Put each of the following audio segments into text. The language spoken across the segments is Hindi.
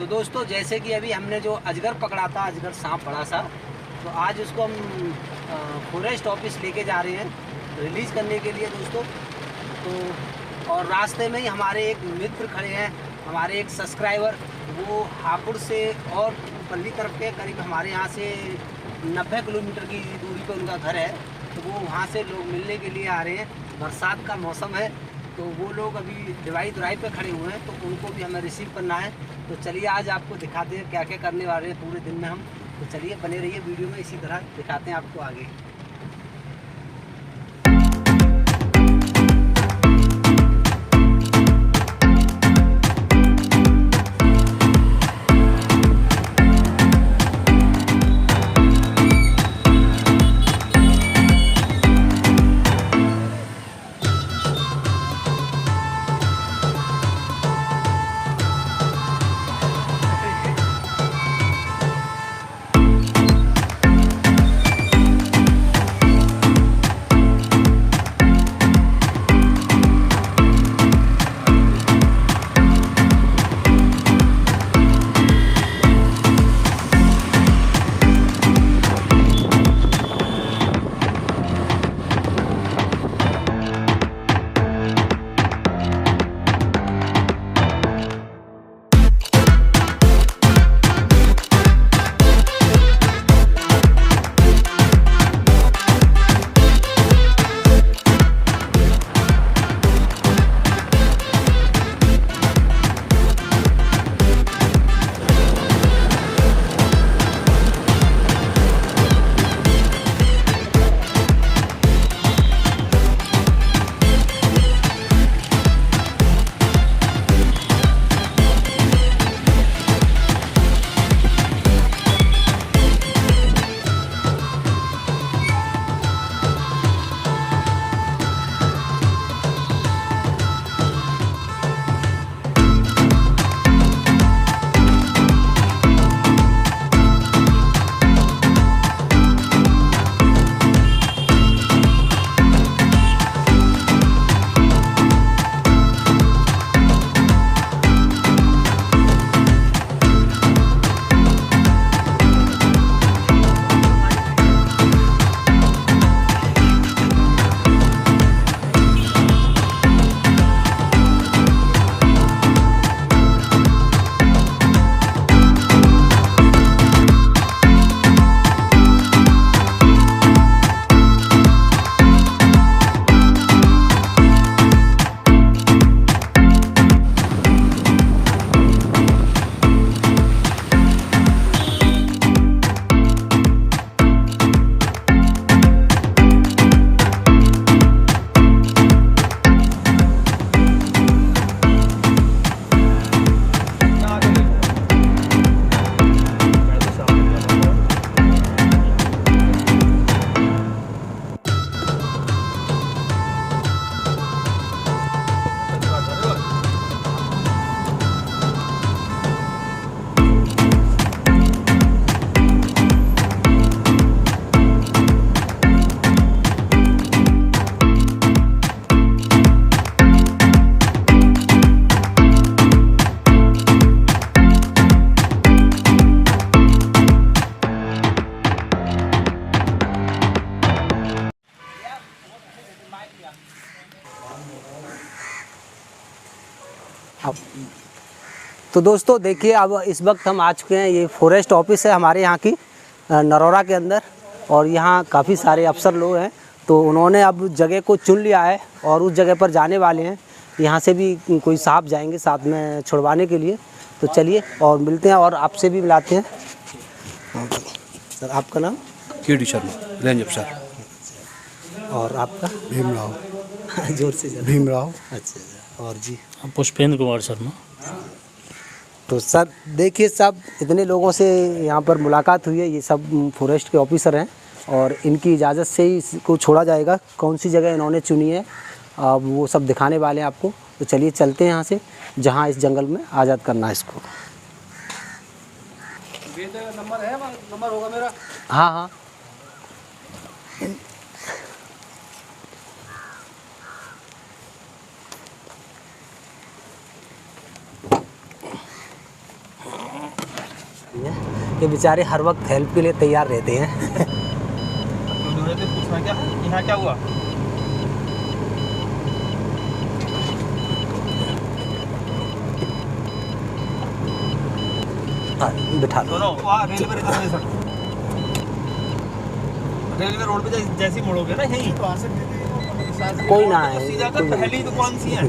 तो दोस्तों जैसे कि अभी हमने जो अजगर पकड़ा था, अजगर सांप बड़ा सा, तो आज उसको हम फॉरेस्ट ऑफिस लेके जा रहे हैं रिलीज़ करने के लिए दोस्तों। तो और रास्ते में ही हमारे एक मित्र खड़े हैं, हमारे एक सब्सक्राइबर, वो हापुड़ से और पल्ली तरफ के करीब हमारे यहाँ से 90 किलोमीटर की दूरी पर उनका घर है। तो वो वहाँ से लोग मिलने के लिए आ रहे हैं। बरसात का मौसम है तो वो लोग अभी डिवाइड पे खड़े हुए हैं, तो उनको भी हमें रिसीव करना है। तो चलिए आज आपको दिखाते हैं क्या क्या करने वाले हैं पूरे दिन में हम। तो चलिए बने रहिए वीडियो में, इसी तरह दिखाते हैं आपको आगे। अब तो दोस्तों देखिए, अब इस वक्त हम आ चुके हैं, ये फॉरेस्ट ऑफिस है हमारे यहाँ की नरोरा के अंदर। और यहाँ काफ़ी सारे अफसर लोग हैं, तो उन्होंने अब जगह को चुन लिया है और उस जगह पर जाने वाले हैं। यहाँ से भी कोई साहब जाएंगे साथ में छुड़वाने के लिए। तो चलिए और मिलते हैं और आपसे भी मिलाते हैं। सर आपका नाम? KD शर्मा, रेंज अफसर। और आपका? भीमराव। जोर से सर। भीमराव। अच्छा। और जी? पुष्पेंद्र कुमार शर्मा। तो सर देखिए, सब इतने लोगों से यहाँ पर मुलाकात हुई है, ये सब फॉरेस्ट के ऑफिसर हैं और इनकी इजाज़त से ही इसको छोड़ा जाएगा। कौन सी जगह इन्होंने चुनी है अब वो सब दिखाने वाले हैं आपको। तो चलिए चलते हैं यहाँ से, जहाँ इस जंगल में आज़ाद करना है इसको। नंबर है, नंबर होगा मेरा। हाँ हाँ। ये बेचारे हर वक्त हेल्प के लिए तैयार रहते हैं। पूछना क्या यहाँ क्या हुआ? हाँ, बिठा दो। दोनों वहाँ रेलवे रिजर्वेशन, रेलवे रोड पे जैसे ही मुड़ोगे ना यहीं कोई ना है, सीधा कर, पहली दुकान सी है।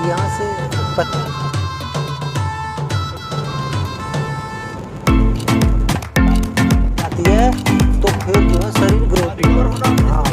यहाँ से आती है तो फिर जो है शरीर ग्रोथ हाँ।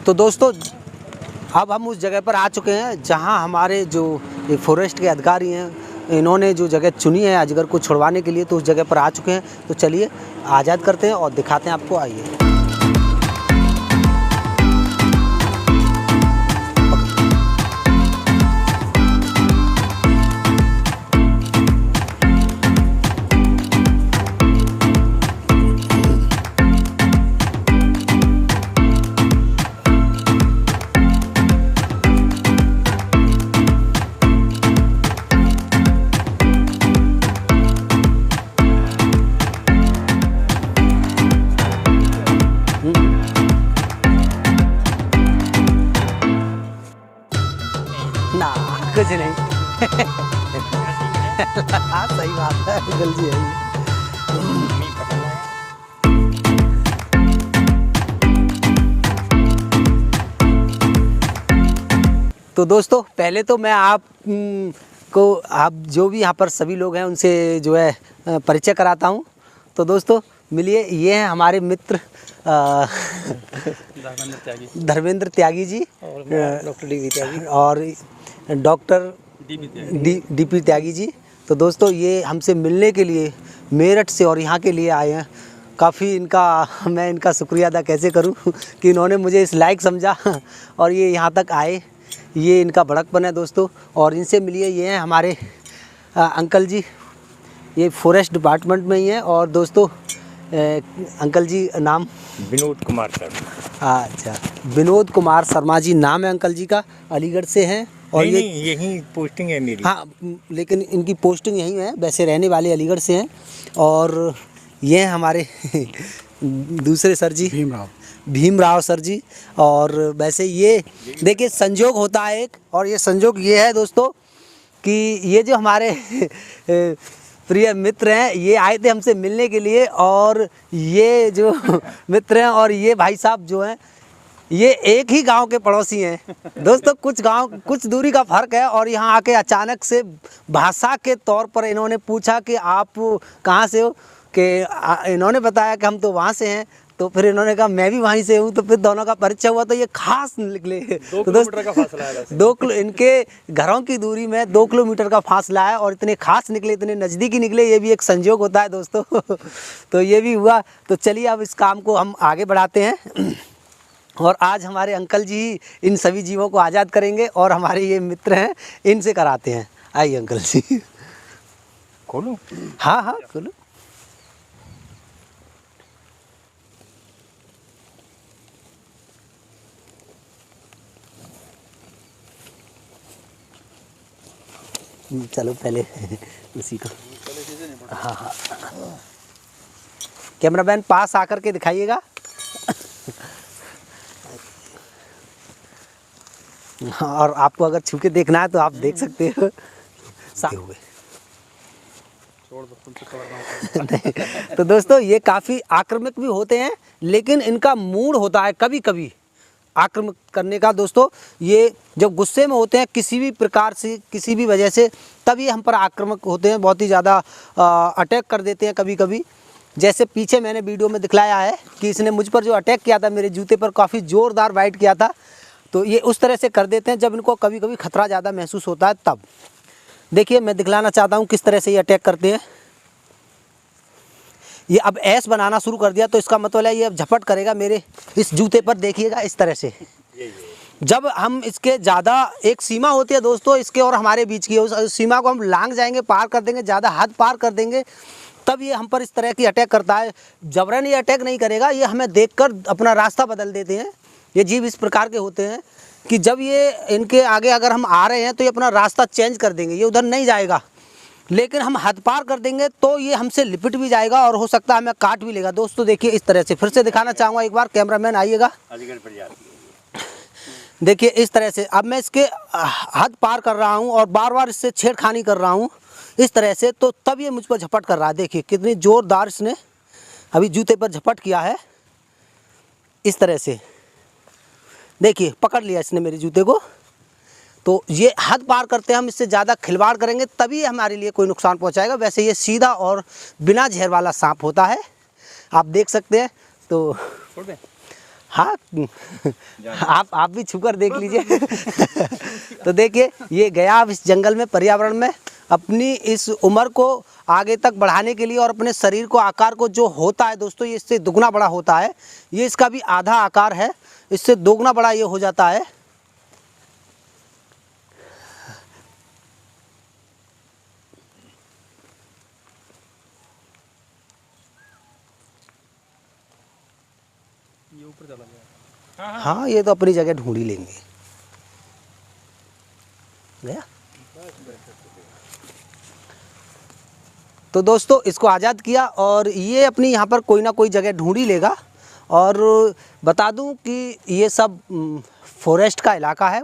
तो दोस्तों अब हम उस जगह पर आ चुके हैं जहां हमारे जो ये फॉरेस्ट के अधिकारी हैं, इन्होंने जो जगह चुनी है अजगर को छुड़वाने के लिए, तो उस जगह पर आ चुके हैं। तो चलिए आज़ाद करते हैं और दिखाते हैं आपको, आइए। ना कुछ नहीं। हाँ सही बात है, गलती है ये। तो दोस्तों पहले तो मैं आप जो भी यहाँ पर सभी लोग हैं उनसे जो है परिचय कराता हूँ। तो दोस्तों मिलिए, ये हैं हमारे मित्र धर्मेंद्र त्यागी जी और डॉक्टर डी त्यागी और डॉक्टर डीपी त्यागी जी। तो दोस्तों ये हमसे मिलने के लिए मेरठ से और यहाँ के लिए आए हैं। काफ़ी मैं इनका शुक्रिया अदा कैसे करूँ कि इन्होंने मुझे इस लायक समझा और ये यहाँ तक आए। ये इनका बड़कपन है दोस्तों। और इनसे मिलिए, ये हैं हमारे अंकल जी, ये फॉरेस्ट डिपार्टमेंट में ही हैं। और दोस्तों अंकल जी नाम विनोद कुमार शर्मा। अच्छा, विनोद कुमार शर्मा जी नाम है अंकल जी का, अलीगढ़ से हैं। और नहीं, यही पोस्टिंग है मेरी। हाँ, लेकिन इनकी पोस्टिंग यहीं है, वैसे रहने वाले अलीगढ़ से हैं। और ये हैं हमारे दूसरे सर जी, भीमराव सर जी। और वैसे ये देखिए संजोग होता है एक, और ये संजोग ये है दोस्तों कि ये जो हमारे प्रिय मित्र हैं ये आए थे हमसे मिलने के लिए। और ये जो मित्र हैं और ये भाई साहब जो हैं ये एक ही गांव के पड़ोसी हैं दोस्तों। कुछ दूरी का फ़र्क है। और यहाँ आके अचानक से भाषा के तौर पर इन्होंने पूछा कि आप कहाँ से हो, कि इन्होंने बताया कि हम तो वहाँ से हैं। तो फिर इन्होंने कहा मैं भी वहीं से हूँ। तो फिर दोनों का परिचय हुआ। तो ये खास निकले 2 किलोमीटर का फासला है। इनके घरों की दूरी में 2 किलोमीटर का फासला है और इतने खास निकले, इतने नज़दीकी निकले। ये भी एक संयोग होता है दोस्तों। तो ये भी हुआ। तो चलिए अब इस काम को हम आगे बढ़ाते हैं। और आज हमारे अंकल जी इन सभी जीवों को आज़ाद करेंगे और हमारे ये मित्र हैं, इनसे कराते हैं। आइए अंकल जी। खोलूं? हाँ हाँ खोलो। चलो पहले उसी को। हाँ हाँ, कैमरामैन पास आकर के दिखाइएगा। और आपको अगर छू के देखना है तो आप देख सकते हो। हुए नहीं, तो दोस्तों ये काफ़ी आक्रामक भी होते हैं, लेकिन इनका मूड होता है कभी कभी आक्रामक करने का। दोस्तों ये जब गुस्से में होते हैं किसी भी प्रकार से, किसी भी वजह से, तब ये हम पर आक्रामक होते हैं, बहुत ही ज़्यादा अटैक कर देते हैं कभी कभी। जैसे पीछे मैंने वीडियो में दिखलाया है कि इसने मुझ पर जो अटैक किया था, मेरे जूते पर काफ़ी ज़ोरदार बाइट किया था। तो ये उस तरह से कर देते हैं जब इनको कभी कभी ख़तरा ज़्यादा महसूस होता है तब। देखिए मैं दिखलाना चाहता हूँ किस तरह से ये अटैक करते हैं। ये अब ऐस बनाना शुरू कर दिया, तो इसका मतलब है ये अब झपट करेगा मेरे इस जूते पर। देखिएगा इस तरह से। जब हम इसके ज़्यादा, एक सीमा होती है दोस्तों इसके और हमारे बीच की, उस सीमा को हम लांग जाएंगे, पार कर देंगे, ज़्यादा हद पार कर देंगे, तब ये हम पर इस तरह की अटैक करता है। जबरन ये अटैक नहीं करेगा, ये हमें देखकर अपना रास्ता बदल देते हैं। ये जीव इस प्रकार के होते हैं कि जब ये इनके आगे अगर हम आ रहे हैं तो ये अपना रास्ता चेंज कर देंगे, ये उधर नहीं जाएगा। लेकिन हम हद पार कर देंगे तो ये हमसे लिपट भी जाएगा और हो सकता है हमें काट भी लेगा। दोस्तों देखिए इस तरह से, फिर से दिखाना चाहूँगा एक बार, कैमरामैन आइएगा। देखिए इस तरह से अब मैं इसके हद पार कर रहा हूँ और बार बार इससे छेड़खानी कर रहा हूँ इस तरह से, तो तब ये मुझ पर झपट कर रहा है। देखिए कितनी ज़ोरदार इसने अभी जूते पर झपट किया है इस तरह से। देखिए पकड़ लिया इसने मेरे जूते को। तो ये हद पार करते हैं हम, इससे ज़्यादा खिलवाड़ करेंगे तभी हमारे लिए कोई नुकसान पहुंचाएगा। वैसे ये सीधा और बिना जहर वाला सांप होता है, आप देख सकते हैं। तो हाँ आप भी छूकर देख लीजिए। तो देखिए ये गया अब इस जंगल में, पर्यावरण में, अपनी इस उम्र को आगे तक बढ़ाने के लिए और अपने शरीर को, आकार को जो होता है दोस्तों ये इससे दुगना बड़ा होता है। ये इसका भी आधा आकार है, इससे दोगुना बड़ा ये हो जाता है। ये ऊपर चला गया। हाँ ये तो अपनी जगह ढूंढ ही लेंगे। गया। तो दोस्तों इसको आज़ाद किया और ये अपनी यहाँ पर कोई ना कोई जगह ढूंढ ही लेगा। और बता दूं कि ये सब फॉरेस्ट का इलाका है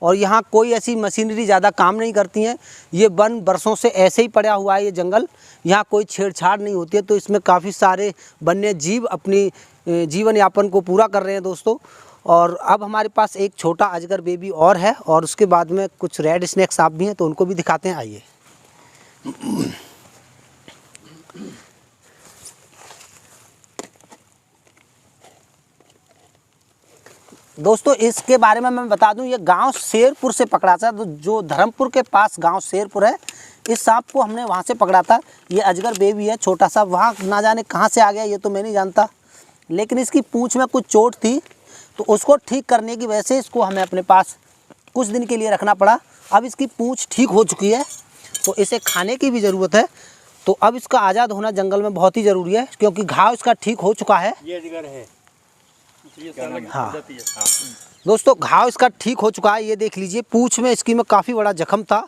और यहाँ कोई ऐसी मशीनरी ज़्यादा काम नहीं करती हैं। ये वन बरसों से ऐसे ही पड़ा हुआ है ये जंगल, यहाँ कोई छेड़छाड़ नहीं होती है। तो इसमें काफ़ी सारे वन्य जीव अपनी जीवन यापन को पूरा कर रहे हैं दोस्तों। और अब हमारे पास एक छोटा अजगर बेबी और है और उसके बाद में कुछ रेड स्नेक सांप भी हैं, तो उनको भी दिखाते हैं। आइए। दोस्तों इसके बारे में मैं बता दूं, ये गांव शेरपुर से पकड़ा था, जो धर्मपुर के पास गांव शेरपुर है। इस सांप को हमने वहां से पकड़ा था। ये अजगर बेबी है छोटा सा, वहाँ ना जाने कहाँ से आ गया ये तो मैं नहीं जानता, लेकिन इसकी पूंछ में कुछ चोट थी, तो उसको ठीक करने की वजह से इसको हमें अपने पास कुछ दिन के लिए रखना पड़ा। अब इसकी पूंछ ठीक हो चुकी है, तो इसे खाने की भी ज़रूरत है। तो अब इसका आज़ाद होना जंगल में बहुत ही ज़रूरी है, क्योंकि घाव इसका ठीक हो चुका है। ये अजगर है। हाँ दोस्तों घाव इसका ठीक हो चुका है। ये देख लीजिए पूंछ में इसकी में काफ़ी बड़ा जख्म था,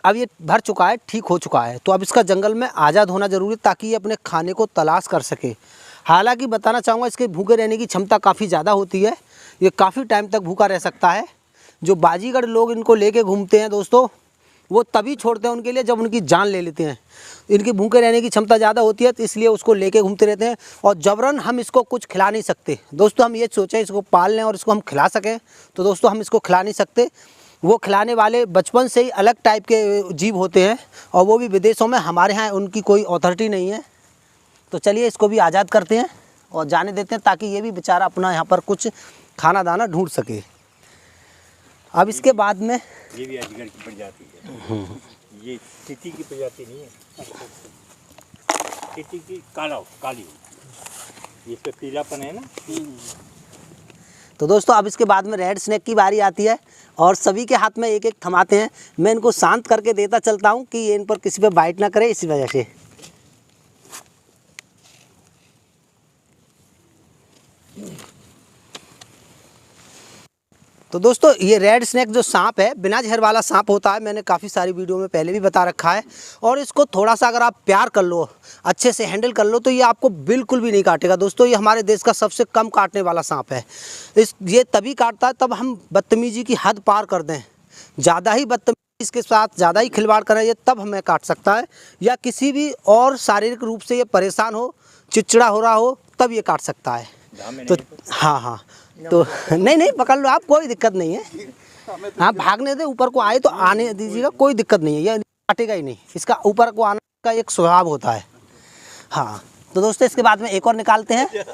अब ये भर चुका है, ठीक हो चुका है। तो अब इसका जंगल में आज़ाद होना ज़रूरी है ताकि ये अपने खाने को तलाश कर सके। हालांकि बताना चाहूँगा इसके भूखे रहने की क्षमता काफ़ी ज़्यादा होती है, ये काफ़ी टाइम तक भूखा रह सकता है। जो बाजीगर लोग इनको लेके घूमते हैं दोस्तों, वो तभी छोड़ते हैं उनके लिए जब उनकी जान ले लेते हैं। इनकी भूखे रहने की क्षमता ज़्यादा होती है, तो इसलिए उसको लेके घूमते रहते हैं। और जबरन हम इसको कुछ खिला नहीं सकते दोस्तों। हम ये सोचें इसको पाल लें और इसको हम खिला सकें, तो दोस्तों हम इसको खिला नहीं सकते। वो खिलाने वाले बचपन से ही अलग टाइप के जीव होते हैं, और वो भी विदेशों में, हमारे यहाँ उनकी कोई अथॉरिटी नहीं है। तो चलिए इसको भी आज़ाद करते हैं और जाने देते हैं, ताकि ये भी बेचारा अपना यहाँ पर कुछ खाना दाना ढूंढ सके। अब इसके बाद में ये भी अजगर की प्रजाति है। ये चीटी की प्रजाति नहीं है, चीटी की काली, इस पे पीलापन है ना। तो दोस्तों अब इसके बाद में रेड स्नेक की बारी आती है और सभी के हाथ में एक एक थमाते हैं। मैं इनको शांत करके देता चलता हूँ कि ये इन पर किसी पे बाइट ना करे, इसी वजह से। तो दोस्तों ये रेड स्नेक जो सांप है बिना जहर वाला सांप होता है, मैंने काफ़ी सारी वीडियो में पहले भी बता रखा है। और इसको थोड़ा सा अगर आप प्यार कर लो, अच्छे से हैंडल कर लो, तो ये आपको बिल्कुल भी नहीं काटेगा। दोस्तों ये हमारे देश का सबसे कम काटने वाला सांप है। ये तभी काटता है तब हम बदतमीजी की हद पार कर दें, ज़्यादा ही बदतमीजी इसके साथ ज़्यादा ही खिलवाड़ करें, ये तब हमें काट सकता है। या किसी भी और शारीरिक रूप से ये परेशान हो, चिड़चिड़ा हो रहा हो, तब ये काट सकता है। तो हाँ, तो नहीं पकड़ लो आप, कोई दिक्कत नहीं है। आप भागने दे, ऊपर को आए तो आने दीजिएगा, कोई दिक्कत नहीं है, ये काटेगा ही नहीं। इसका ऊपर को आने का एक स्वभाव होता है। हाँ तो दोस्तों इसके बाद में एक और निकालते हैं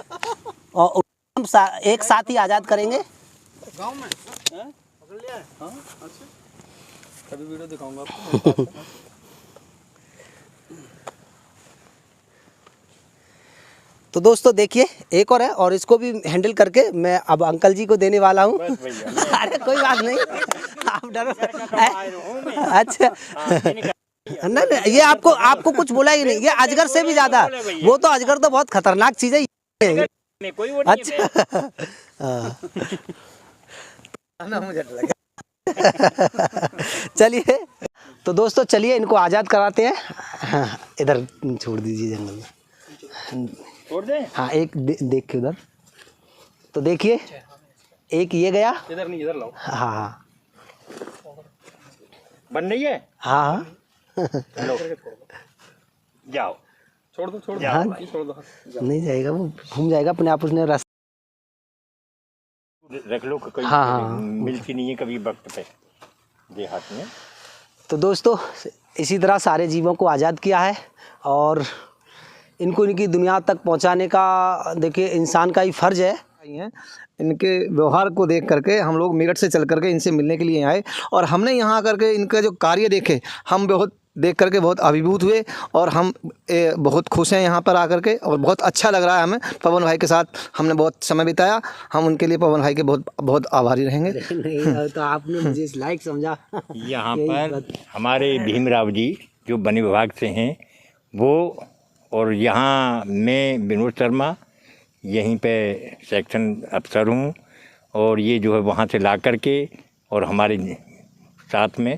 और हम एक साथ ही आज़ाद करेंगे। गांव में पकड़ लिया है। हाँ अच्छा, कभी वीडियो दिखाऊंगा आपको। तो दोस्तों देखिए एक और है और इसको भी हैंडल करके मैं अब अंकल जी को देने वाला हूँ। अरे कोई बात नहीं, आप डरो। अच्छा नहीं, ये आपको कुछ बोला ही नहीं। ये अजगर से भी ज़्यादा, वो तो अजगर तो बहुत खतरनाक चीज़ है। अच्छा चलिए तो दोस्तों चलिए इनको आज़ाद कराते हैं। हाँ, इधर छोड़ दीजिए जंगल में, छोड़ दे। हाँ एक देख के उधर। तो देखिए एक ये गया, इधर नहीं, इधर लाओ। हाँ बन रही है। हाँ लो जाओ, छोड़ दो हाँ, छोड़ दो। नहीं जाएगा, वो घूम जाएगा अपने आप, उसने रास्ता रख लो, कोई हाँ। मिलती नहीं है कभी वक्त पे देहात में। तो दोस्तों इसी तरह सारे जीवों को आज़ाद किया है और इनको इनकी दुनिया तक पहुंचाने का देखिए इंसान का ही फ़र्ज़ है। इनके व्यवहार को देख करके हम लोग मेरठ से चल करके इनसे मिलने के लिए आए और हमने यहाँ आकर के इनका जो कार्य देखे, हम बहुत देख करके बहुत अभिभूत हुए और हम बहुत खुश हैं यहाँ पर आकर के और बहुत अच्छा लग रहा है हमें। पवन भाई के साथ हमने बहुत समय बिताया, हम उनके लिए पवन भाई के बहुत बहुत आभारी रहेंगे। नहीं तो आपने मुझे इस लायक समझा। यहाँ पर हमारे भीमराव जी जो वन विभाग से हैं वो, और यहाँ मैं विनोद शर्मा यहीं पे सेक्शन अफसर हूँ, और ये जो है वहाँ से ला करके और हमारे साथ में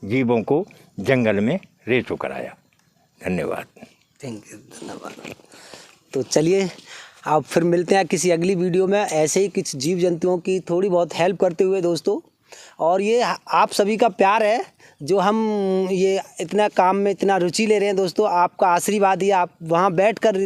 जीवों को जंगल में रेस्क्यू कराया। धन्यवाद। थैंक यू, धन्यवाद। तो चलिए आप फिर मिलते हैं किसी अगली वीडियो में, ऐसे ही कुछ जीव जंतुओं की थोड़ी बहुत हेल्प करते हुए दोस्तों। और ये आप सभी का प्यार है जो हम ये इतना काम में इतना रुचि ले रहे हैं दोस्तों। आपका आशीर्वाद ही, आप वहाँ बैठकर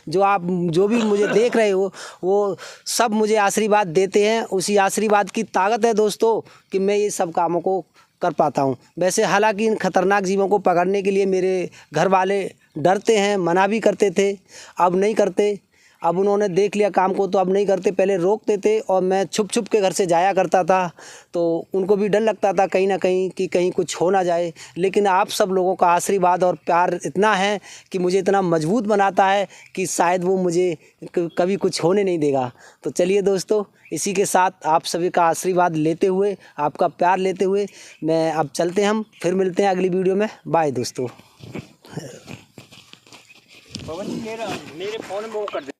जो भी मुझे देख रहे हो वो सब मुझे आशीर्वाद देते हैं। उसी आशीर्वाद की ताकत है दोस्तों कि मैं ये सब कामों को कर पाता हूँ। वैसे हालांकि इन खतरनाक जीवों को पकड़ने के लिए मेरे घर वाले डरते हैं, मना भी करते थे, अब नहीं करते। अब उन्होंने देख लिया काम को तो अब नहीं करते, पहले रोकते थे और मैं छुप छुप के घर से जाया करता था, तो उनको भी डर लगता था कहीं ना कहीं कि कहीं कुछ हो ना जाए। लेकिन आप सब लोगों का आशीर्वाद और प्यार इतना है कि मुझे इतना मजबूत बनाता है कि शायद वो मुझे कभी कुछ होने नहीं देगा। तो चलिए दोस्तों इसी के साथ आप सभी का आशीर्वाद लेते हुए, आपका प्यार लेते हुए मैं अब चलते हैं, हम फिर मिलते हैं अगली वीडियो में। बाय दोस्तों। पवन जी मेरे फ़ोन में वो कर दे।